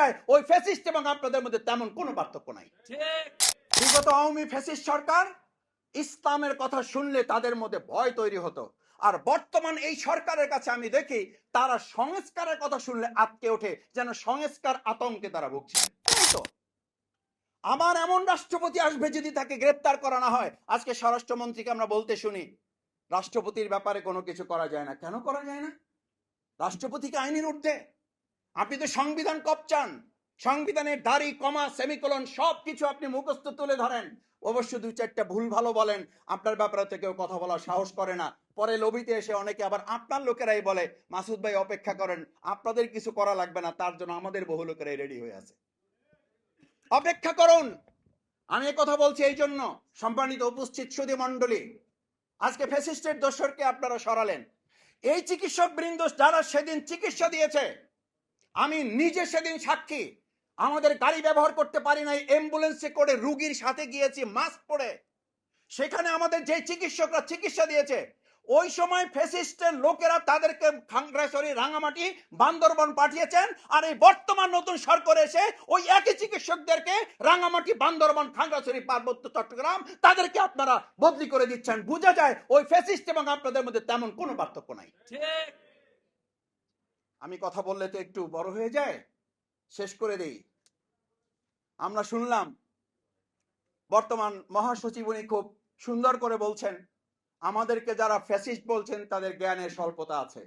যায় ওই ফ্যাসিস্ট এবং আপনাদের মধ্যে তেমন কোনো পার্থক্য নাই। বিগত আওয়ামী ফ্যাসিস্ট সরকার ইসলামের কথা শুনলে তাদের মধ্যে ভয় তৈরি হতো, আর বর্তমান এই সরকারের কাছে আমি দেখি তারা সংস্কারের কথা শুনলে আটকে ওঠে, যেন সংস্কার আতঙ্কে তারা ভুগছে। তো আমার এমন রাষ্ট্রপতি আসবে যদি তাকে গ্রেপ্তার করা না হয়, আজকে স্বরাষ্ট্রমন্ত্রীকে আমরা বলতে শুনি রাষ্ট্রপতির ব্যাপারে কোনো কিছু করা যায় না। কেন করা যায় না? রাষ্ট্রপতিকে আইনের ঊর্ধ্বে। আপনি তো সংবিধান কপচান, সংবিধানের দাড়ি কমা সেমিকোলন সব কিছু আপনি মুখস্থ তুলে ধরেন, অবশ্য দুই চারটা ভুল ভালো বলেন, আপনার ব্যাপারে তো কেউ কথা বলার সাহস করে না। পরে লবিতে এসে অনেকে আবার আপনার লোকেরাই বলে মাসুদ ভাই অপেক্ষা করেন, আপনাদের কিছু করা লাগবে না, তার জন্য আমাদের বহু লোকেরাই রেডি হয়ে আছে, অপেক্ষা করুন। আমি কথা বলছি এই জন্য, সম্মানিত উপস্থিত সুধী মণ্ডলী, আজকে ফ্যাসিস্টের দোসরকে আপনারা সরালেন। এই চিকিৎসক বৃন্দ যারা সেদিন চিকিৎসা দিয়েছে, আমি নিজে সেদিন সাক্ষী, আমাদের গাড়ি ব্যবহার করতে পারি নাই, অ্যাম্বুলেন্সে করে রুগীর সাথে গিয়েছি মাস্ক পরে, সেখানে আমাদের যে চিকিৎসকরা চিকিৎসা দিয়েছে ওই সময় ফ্যাসিস্টের লোকেরা তাদেরকে খাগড়াছড়ি, রাঙামাটি, বান্দরবন পাঠিয়েছেন, আর এই বর্তমান নতুন সরকার এসে ওই একই চিকিৎসকদেরকে রাঙামাটি, বান্দরবন, খাগড়াছড়ি, পার্বত্য চট্টগ্রাম তাদেরকে আপনারা বদলি করে দিচ্ছেন। বোঝা যায় ওই ফ্যাসিস্ট এবং আপনাদের মধ্যে তেমন কোনো পার্থক্য নাই। আমি কথা বললে তো একটু বড় হয়ে যায়, শেষ করে দেই। আমরা শুনলাম বর্তমান মহাসচিব উনি খুব সুন্দর করে বলছেন আমাদেরকে যারা ফ্যাসিস্ট বলছেন তাদের জ্ঞানের স্বল্পতা আছে।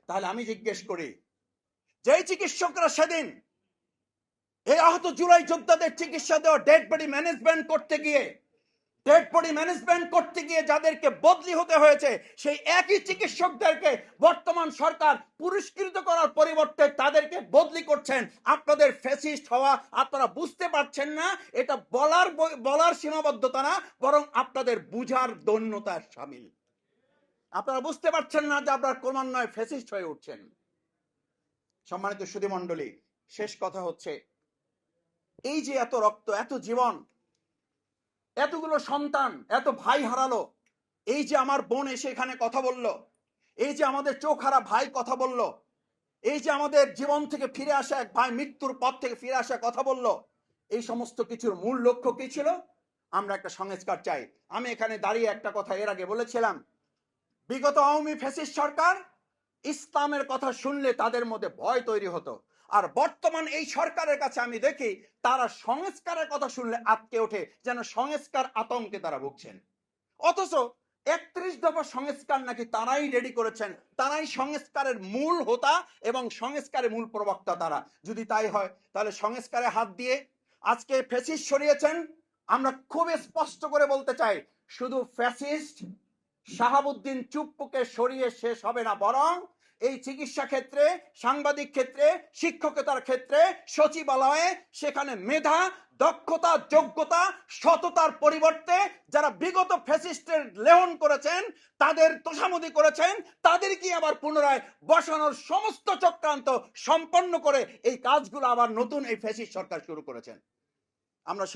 তাহলে আমি জিজ্ঞেস করি, যেই চিকিৎসকরা সেদিন এই আহত জুলাই যোদ্ধাদের চিকিৎসা দেওয়া ডেড বডি ম্যানেজমেন্ট করতে গিয়ে যাদেরকে বদলি হতে হয়েছে, সেই একই চিকিৎসকদেরকে বর্তমান সরকার পুরস্কৃত করার পরিবর্তে তাদেরকে বদলি করছেন। আপনাদের ফ্যাসিস্ট হওয়া আপনারা বুঝতে পারছেন না, এটা বলার সীমাবদ্ধতা না, বরং আপনাদের বুঝার দৈন্যতার শামিল। আপনারা বুঝতে পারছেন না যে আপনারা ক্রমান্বয়ে ফ্যাসিস্ট হয়ে উঠছেন। সম্মানিত সুধী মণ্ডলী, শেষ কথা হচ্ছে, এই যে এত রক্ত, এত জীবন, এতগুলো সন্তান, এত ভাই হারালো, এই যে আমার বোন এসে এখানে কথা বলল, এই যে আমাদের চোখ হারা ভাই কথা বলল, এই যে আমাদের জীবন থেকে ফিরে আসা এক ভাই মৃত্যুর পথ থেকে ফিরে আসা কথা বলল, এই সমস্ত কিছুর মূল লক্ষ্য কি ছিল? আমরা একটা সংস্কার চাই। আমি এখানে দাঁড়িয়ে একটা কথা এর আগে বলেছিলাম, বিগত আওয়ামী ফ্যাসিস্ট সরকার ইসলামের কথা শুনলে তাদের মধ্যে ভয় তৈরি হতো, আর বর্তমান এই সরকারের কাছে আমি দেখি তারা সংস্কারের কথা শুনলে আটকে ওঠে, যেন সংস্কার আতঙ্কে তারা ভুগছেন। অথচ 31 দফা সংস্কার নাকি তারাই রেডি করেছেন, তারাই সংস্কারের মূল হোতা এবং সংস্কারের মূল প্রবক্তা তারা। যদি তাই হয় তাহলে সংস্কারে হাত দিয়ে আজকে ফ্যাসিস্ট সরিয়েছেন। আমরা খুব স্পষ্ট করে বলতে চাই, শুধু ফ্যাসিস্ট শাহাবুদ্দিন চুপ্পুকে সরিয়ে শেষ হবে না, বরং এই চিকিৎসা ক্ষেত্রে, সাংবাদিক ক্ষেত্রে, শিক্ষকতার ক্ষেত্রে, সচিবালয়ে সেখানে মেধা, দক্ষতা, যোগ্যতা, সততার পরিবর্তে যারা বিগত ফ্যাসিস্টের লেহন করেছেন, তাদের তোষামোদি করেছেন, তাদেরকে আবার পুনরায় বসানোর সমস্ত চক্রান্ত সম্পন্ন করে এই কাজগুলো আবার নতুন এই ফ্যাসিস্ট সরকার শুরু করেছেন। আমরা